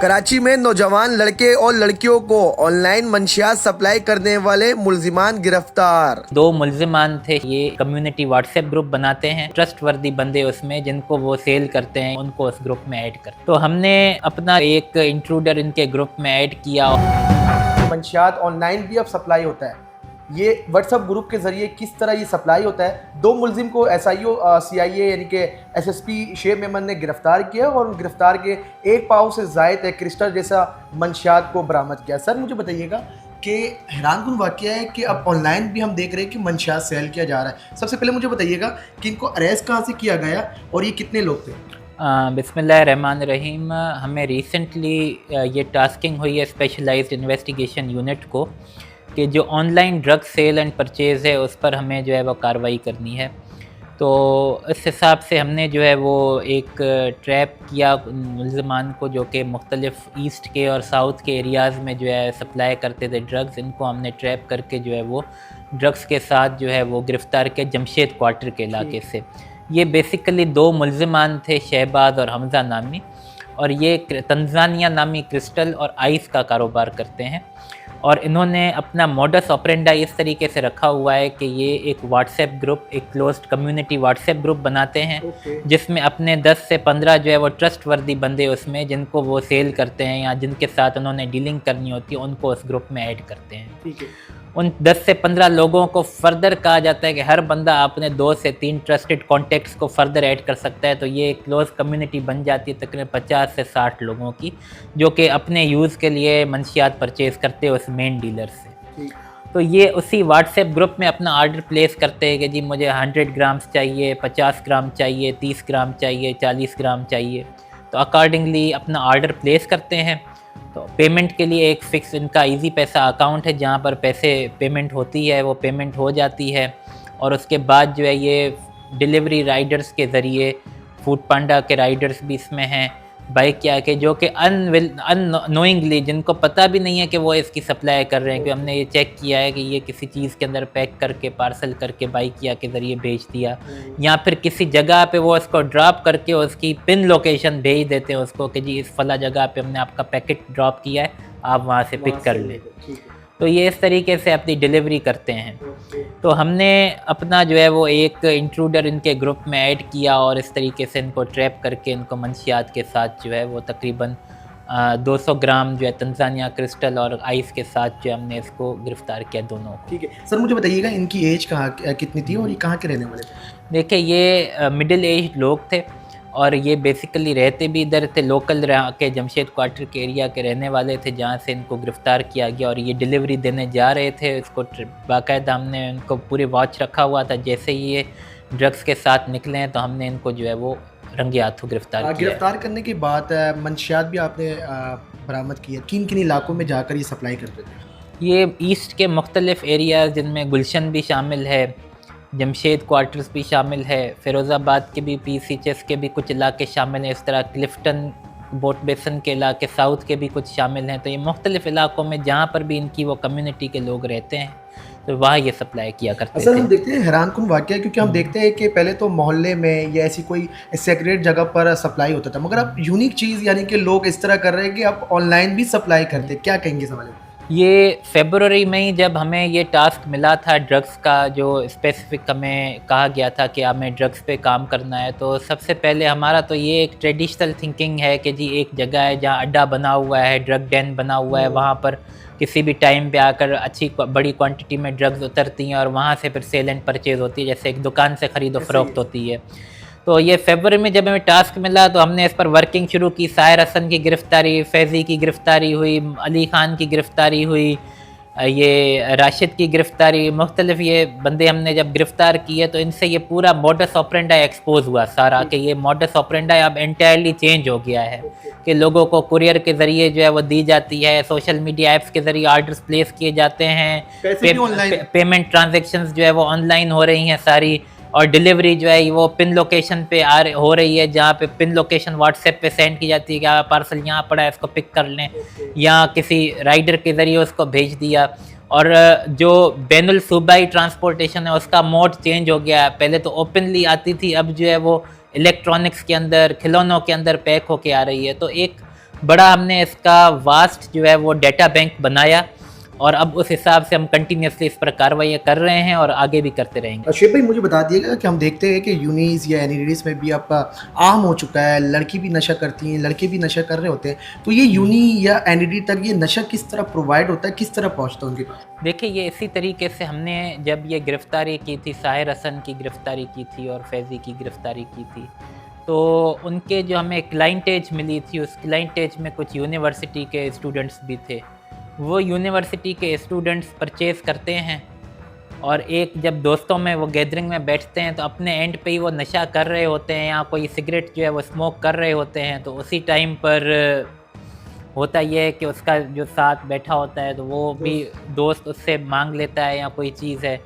कराची में नौजवान लड़के और लड़कियों को ऑनलाइन मंशियात सप्लाई करने वाले मुलजिमान गिरफ्तार। 2 मुलजिमान थे। ये कम्युनिटी व्हाट्सएप ग्रुप बनाते हैं, ट्रस्ट वर्दी बंदे उसमें जिनको वो सेल करते हैं उनको उस ग्रुप में ऐड कर। तो हमने अपना एक इंट्रूडर इनके ग्रुप में ऐड किया। मंशियात ऑनलाइन भी अब सप्लाई होता है, ये व्हाट्सएप ग्रुप के ज़रिए किस तरह ये सप्लाई होता है। 2 मुलजिम को SIO CIA यानी कि SSP शेर मेमन ने गिरफ़्तार किया और उन गिरफ़्तार के 1 पाव से ज़ायद क्रिस्टल जैसा मंशियात को बरामद किया। सर मुझे बताइएगा कि हैरानकुन वाक़या है कि अब ऑनलाइन भी हम देख रहे हैं कि मंशियात सेल किया जा रहा है। सबसे पहले मुझे बताइएगा कि इनको अरेस्ट कहाँ से किया गया और ये कितने लोग थे? बिस्मिल्लाहिर्रहमानिर्रहीम। हमें रिसेंटली ये टास्किंग हुई है स्पेशलाइज्ड इन्वेस्टिगेशन यूनिट को कि जो online drug sale and purchase है उस पर हमें जो है वो कार्रवाई करनी है। तो इस हिसाब से हमने जो है वो एक ट्रैप किया मुलज़मान को जो कि मुख्तलिफ़ ईस्ट के और साउथ के एरियाज़ में जो है सप्लाई करते थे ड्रग्स। इनको हमने ट्रैप करके जो है वो ड्रग्स के साथ जो है वो गिरफ़्तार किया जमशेद क्वार्टर के इलाके से। ये बेसिकली 2 मुलज़मान थे, शहबाज और हमज़ा नामी, और ये तंजानिया नामी क्रिस्टल और आइस का कारोबार करते हैं। और इन्होंने अपना मोडस ऑपरेंडाई इस तरीके से रखा हुआ है कि ये एक व्हाट्सएप ग्रुप, एक क्लोज्ड कम्युनिटी व्हाट्सएप ग्रुप बनाते हैं जिसमें अपने 10 से 15 जो है वो ट्रस्ट वर्दी बंदे उसमें जिनको वो सेल करते हैं या जिनके साथ उन्होंने डीलिंग करनी होती है उनको उस ग्रुप में ऐड करते हैं। ठीक है। उन 10 से 15 लोगों को फर्दर कहा जाता है कि हर बंदा अपने 2 से 3 ट्रस्टेड कॉन्टेक्ट्स को फर्दर ऐड कर सकता है। तो ये एक क्लोज कम्युनिटी बन जाती है तकरीबन 50 से 60 लोगों की, जो कि अपने यूज़ के लिए मंशियात परचेज़ करते हैं उस मेन डीलर से। तो ये उसी व्हाट्सएप ग्रुप में अपना आर्डर प्लेस करते हैं कि जी मुझे 100 ग्राम्स चाहिए, 50 ग्राम चाहिए, 30 ग्राम चाहिए, 40 ग्राम चाहिए। तो अकॉर्डिंगली अपना आर्डर प्लेस करते हैं। तो पेमेंट के लिए एक फ़िक्स इनका इजी पैसा अकाउंट है जहाँ पर पैसे पेमेंट होती है, वो पेमेंट हो जाती है। और उसके बाद जो है ये डिलीवरी राइडर्स के ज़रिए, फूड पांडा के राइडर्स भी इसमें हैं, बाइक क्या के जो कि अननोइंगली जिनको पता भी नहीं है कि वो इसकी सप्लाई कर रहे हैं, क्योंकि हमने ये चेक किया है कि ये किसी चीज़ के अंदर पैक करके पार्सल करके बाइक क्या के ज़रिए भेज दिया, या फिर किसी जगह पे वो इसको ड्रॉप करके उसकी पिन लोकेशन भेज देते हैं उसको कि जी इस फला जगह पे हमने आपका पैकेट ड्रॉप किया है, आप वहाँ से पिक कर लें। तो ये इस तरीके से अपनी डिलीवरी करते हैं। तो हमने अपना जो है वो एक इंट्रूडर इनके ग्रुप में ऐड किया और इस तरीके से इनको ट्रैप करके इनको मंशियात के साथ जो है वो तकरीबन 200 ग्राम जो है तंजानिया क्रिस्टल और आइस के साथ जो हमने इसको गिरफ़्तार किया दोनों को। ठीक है सर, मुझे बताइएगा इनकी एज कितनी थी और ये कहाँ के रहने वाले थे? देखिए ये मिडिल एज लोग थे और ये बेसिकली रहते भी इधर थे, लोकल रह के जमशेद क्वार्टर के एरिया के रहने वाले थे जहाँ से इनको गिरफ़्तार किया गया। और ये डिलीवरी देने जा रहे थे, इसको बाकायदा हमने इनको पूरी वॉच रखा हुआ था। जैसे ही ये ड्रग्स के साथ निकले हैं तो हमने इनको जो है वो रंगे हाथों गिरफ़्तार किया। गिरफ़्तार करने के बाद मंशियात भी आपने बरामद किया, किन किन इलाकों में जाकर ये सप्लाई करते थे? ये ईस्ट के मुख्तलिफ़ एरियाज़ जिनमें गुलशन भी शामिल है, जमशेद क्वार्टर्स भी शामिल है, फ़िरोज़ाबाद के भी PCHS के भी कुछ इलाके शामिल हैं, इस तरह क्लिफ्टन बोट बेसन के इलाके साउथ के भी कुछ शामिल हैं। तो ये मुख्तलिफ़ इलाकों में जहाँ पर भी इनकी वो कम्युनिटी के लोग रहते हैं तो वहाँ ये सप्लाई किया करते थे। असल हम देखते हैं हैरानकुन वाक़या, क्योंकि हम देखते हैं कि पहले तो मोहल्ले में या ऐसी कोई सेक्रेट जगह पर सप्लाई होता था, मगर अब यूनिक चीज़ यानी कि लोग इस तरह कर रहे हैं कि अब ऑनलाइन भी सप्लाई करते हैं। क्या कहेंगे इस हवाले में? ये फ़रवरी में ही जब हमें ये टास्क मिला था ड्रग्स का, जो स्पेसिफ़िक हमें कहा गया था कि हमें ड्रग्स पे काम करना है, तो सबसे पहले हमारा तो ये एक ट्रेडिशनल थिंकिंग है कि जी एक जगह है जहाँ अड्डा बना हुआ है, ड्रग डेन बना हुआ है, वहाँ पर किसी भी टाइम पे आकर अच्छी बड़ी क्वांटिटी में ड्रग्स उतरती हैं और वहाँ से फिर सेल एंड परचेज़ होती है, जैसे एक दुकान से ख़रीदो फ़रोख्त होती है। तो ये फ़रवरी में जब हमें टास्क मिला तो हमने इस पर वर्किंग शुरू की। साहिर हसन की गिरफ़्तारी, फैज़ी की गिरफ़्तारी हुई, अली ख़ान की गिरफ़्तारी हुई, ये राशिद की गिरफ़्तारी, मुख्तलिफ़ ये बंदे हमने जब गिरफ़्तार किए तो इनसे ये पूरा मोडस ऑपरेंडाई एक्सपोज़ हुआ सारा कि ये मोडस ऑपरेंडाई अब एंटायरली चेंज हो गया है कि लोगों को कुरियर के ज़रिए जो है वो दी जाती है, सोशल मीडिया ऐप्स के ज़रिए आर्डर्स प्लेस किए जाते हैं, पेमेंट ट्रांजेक्शन्स जो है वो ऑनलाइन हो रही हैं सारी, और डिलीवरी जो है वो पिन लोकेशन पे हो रही है, जहाँ पे पिन लोकेशन व्हाट्सएप पे सेंड की जाती है कि आप पार्सल यहाँ पड़ा है इसको पिक कर लें, या किसी राइडर के ज़रिए उसको भेज दिया। और जो बैनुल सूबाई ट्रांसपोर्टेशन है उसका मोड चेंज हो गया है। पहले तो ओपनली आती थी, अब जो है वो इलेक्ट्रॉनिक्स के अंदर, खिलौनों के अंदर पैक होके आ रही है। तो एक बड़ा हमने इसका वास्ट जो है वो डेटा बैंक बनाया और अब उस हिसाब से हम कंटिन्यूसली इस पर कार्रवाई कर रहे हैं और आगे भी करते रहेंगे। शेख भाई मुझे बता दिएगा कि हम देखते हैं कि यूनीस या एनईडीज में भी आपका आम हो चुका है, लड़की भी नशा करती हैं, लड़के भी नशा कर रहे होते हैं, तो ये यूनी या एनईडी तक ये नशा किस तरह प्रोवाइड होता है, किस तरह पहुंचता है उनके पास? देखिए ये इसी तरीके से हमने जब ये गिरफ़्तारी की थी, साहिर हसन की गिरफ़्तारी की थी और फैज़ी की गिरफ़्तारी की थी, तो उनके जो हमें क्लाइंटेज मिली थी, उस क्लाइंटेज में कुछ यूनिवर्सिटी के स्टूडेंट्स भी थे। वो यूनिवर्सिटी के स्टूडेंट्स परचेज़ करते हैं और एक जब दोस्तों में वो गैदरिंग में बैठते हैं तो अपने एंड पे ही वो नशा कर रहे होते हैं या कोई सिगरेट जो है वो स्मोक कर रहे होते हैं, तो उसी टाइम पर होता ये है कि उसका जो साथ बैठा होता है तो वो भी दोस्त उससे मांग लेता है या कोई चीज़ है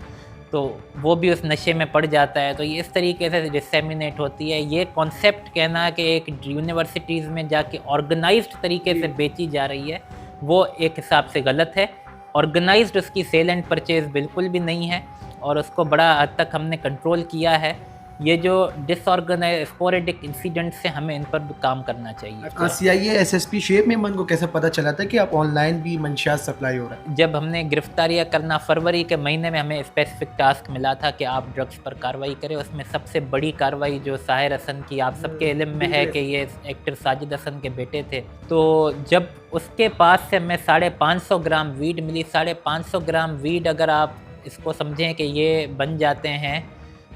तो वो भी उस नशे में पड़ जाता है। तो ये इस तरीके से डिसेमिनेट होती है। ये कॉन्सेप्ट कहना कि एक यूनिवर्सिटीज़ में जाके ऑर्गेनाइज्ड तरीके से बेची जा रही है वो एक हिसाब से गलत है। ऑर्गेनाइज्ड उसकी सेल एंड परचेज़ बिल्कुल भी नहीं है और उसको बड़ा हद तक हमने कंट्रोल किया है। ये जो डिसऑर्गेनाइज स्पोरेडिक इंसिडेंट से हमें इन पर भी काम करना चाहिए। CIA SSP शेब मेमन को कैसे पता चला था कि आप ऑनलाइन भी मंशियात सप्लाई हो रहा है? जब हमने गिरफ्तारियां करना फरवरी के महीने में हमें स्पेसिफिक टास्क मिला था कि आप ड्रग्स पर कार्रवाई करें। उसमें सबसे बड़ी कार्रवाई जो साहिर हसन की आप सबके इल्म में है कि ये एक्टर साजिद हसन के बेटे थे, तो जब उसके पास से हमें 550 ग्राम वीड मिली। 550 ग्राम वीड अगर आप इसको समझें कि ये बन जाते हैं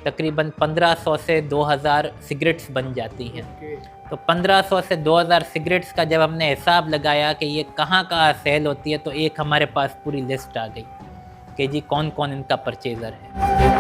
तकरीबन 1500 से 2000 सिगरेट्स बन जाती हैं। तो 1500 से 2000 सिगरेट्स का जब हमने हिसाब लगाया कि ये कहाँ कहाँ सेल होती है तो एक हमारे पास पूरी लिस्ट आ गई कि जी कौन कौन इनका परचेज़र है।